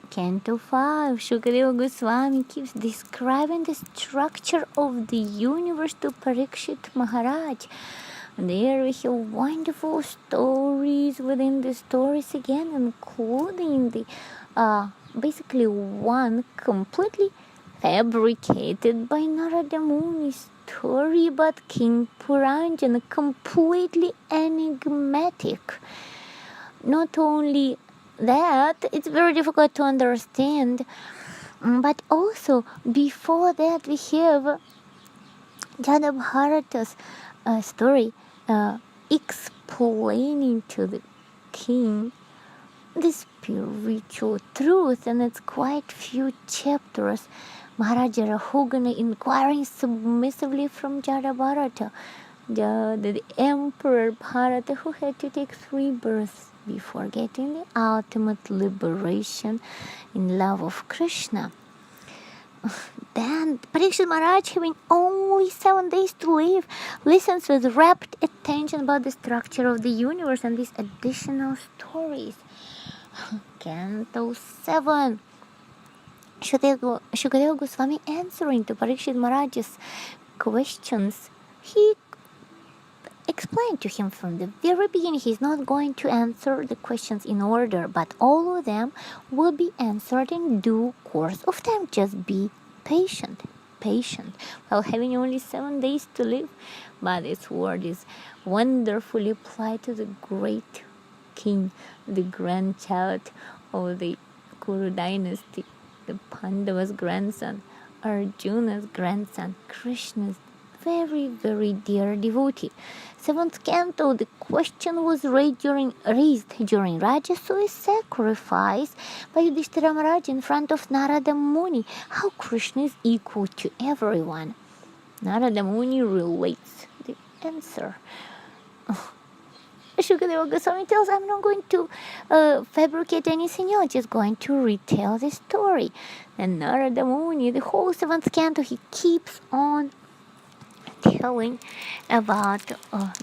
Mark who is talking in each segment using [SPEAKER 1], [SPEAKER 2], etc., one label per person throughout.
[SPEAKER 1] Canto 5, Shukadeva Goswami keeps describing the structure of the universe to Parikshit Maharaj. There we have wonderful stories within the stories again, including the basically one completely fabricated by Narada Muni story about King Puranjana, completely enigmatic. Not only that, it's very difficult to understand, but also before that we have Jadabharata's story explaining to the king the spiritual truth, and it's quite few chapters. Maharaja Rahugana inquiring submissively from Jadabharata, the Emperor Bharata, who had to take 3 births before getting the ultimate liberation in love of Krishna. Then Parikshit Maharaj, having only 7 days to live, listens with rapt attention about the structure of the universe and these additional stories. Canto 7. Shukadeva Goswami answering to Parikshit Maharaj's questions, he explained to him from the very beginning he's not going to answer the questions in order, but all of them will be answered in due course of time. Just be patient. While having only 7 days to live, but this word is wonderfully applied to the great king, the grandchild of the Kuru dynasty, the Pandava's grandson, Arjuna's grandson, Krishna's very, very dear devotee. 7th canto, the question was raised during Rajasuya sacrifice by Yudhishthira Maharaj in front of Narada Muni, how Krishna is equal to everyone. Narada Muni relates the answer. Shukadeva Goswami tells, I'm not going to fabricate anything else, just going to retell the story. And Narada Muni, the whole 7th canto, he keeps on telling about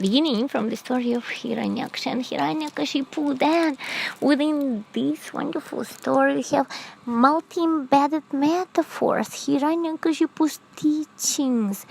[SPEAKER 1] beginning from the story of Hiranyaksha and Hiranyakashipu. Then within this wonderful story we have multi-embedded metaphors, Hiranyakashipu's teachings.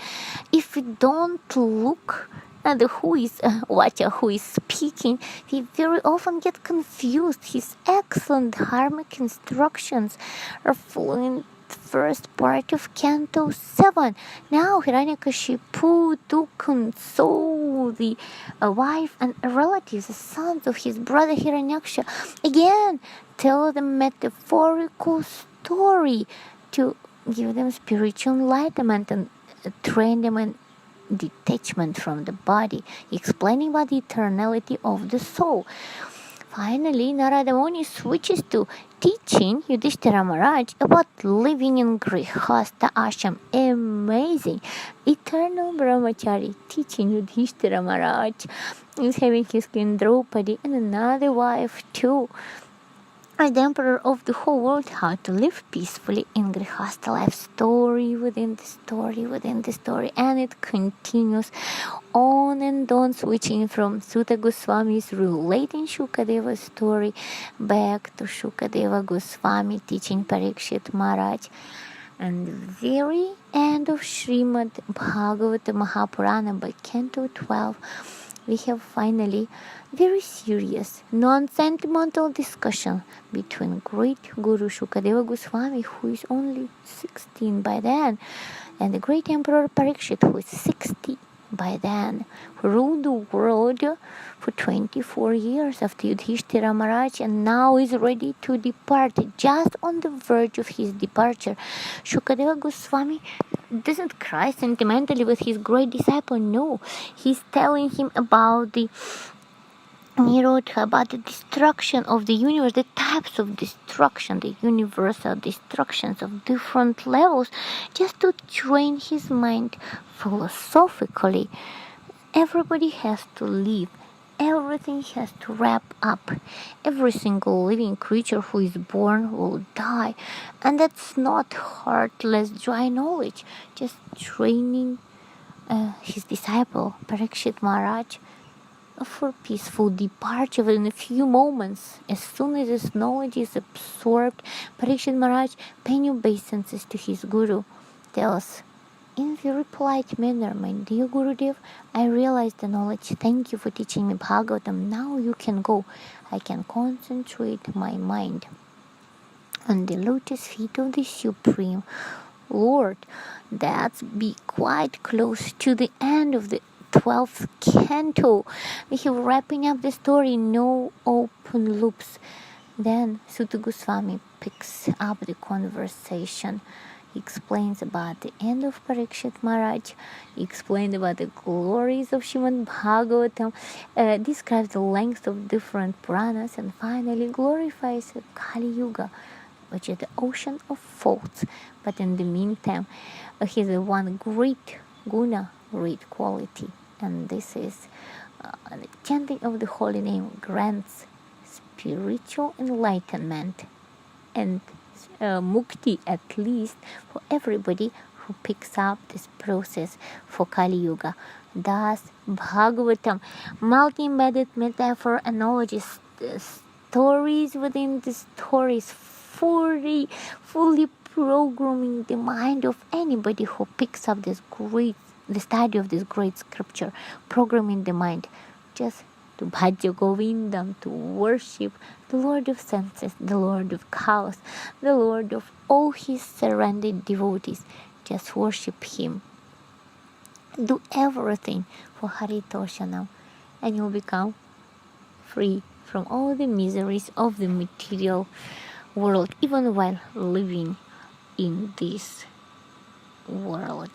[SPEAKER 1] If we don't look at who is speaking, we very often get confused. His excellent dharmic instructions are following first part of Canto 7. Now Hiranyakashipu to console the wife and relatives, the sons of his brother Hiranyaksha, again tell them metaphorical story to give them spiritual enlightenment and train them in detachment from the body, explaining about the eternality of the soul. Finally, Narada Muni switches to teaching Yudhishthira Maharaj about living in Grihastha ashram. Amazing! Eternal brahmachari teaching Yudhishthira Maharaj is having his queen Draupadi and another wife too, as the emperor of the whole world, how to live peacefully in Grihastha life. Story within the story, and it continues on and on, switching from Sutta Goswami's relating Shukadeva's story back to Shukadeva Goswami teaching Parikshit Maharaj. And the very end of Shrimad Bhagavata Mahapurana by Canto 12, we have finally very serious, non-sentimental discussion between great Guru Shukadeva Goswami, who is only 16 by then, and the great Emperor Parikshit, who is 60 by then, who ruled the world for 24 years after Yudhishthira Maharaj, and now is ready to depart, just on the verge of his departure. Shukadeva Goswami doesn't cry sentimentally with his great disciple, no. He's telling him about the Nirodha, about the destruction of the universe, the types of destruction, the universal destructions of different levels, just to train his mind philosophically. Everybody has to live. Everything has to wrap up. Every single living creature who is born will die. And that's not heartless, dry knowledge. Just training his disciple, Parikshit Maharaj, for peaceful departure within a few moments. As soon as this knowledge is absorbed, Parikshit Maharaj pays obeisances to his Guru, tells, in very polite manner, my dear Gurudev, I realized the knowledge. Thank you for teaching me Bhagavatam. Now you can go. I can concentrate my mind on the lotus feet of the Supreme Lord. That's be quite close to the end of the 12th canto. We have wrapping up the story, no open loops. Then Sutta Goswami picks up the conversation. He explains about the end of Parikshit Maharaj. He explained about the glories of Shrimad Bhagavatam, describes the length of different Puranas, and finally glorifies Kali Yuga, which is the ocean of faults. But in the meantime, he has one great guna, great quality, and this is the chanting of the holy name grants spiritual enlightenment and mukti, at least for everybody who picks up this process for Kali Yuga. Thus, Bhagavatam, multi-embedded metaphor analogies, stories within the stories, fully programming the mind of anybody who picks up the study of this great scripture, programming the mind just to bhaja govindam, to worship the Lord of senses, the Lord of cows, the Lord of all his surrendered devotees. Just worship him. Do everything for Haritoshanam, and you'll become free from all the miseries of the material world, even while living in this world.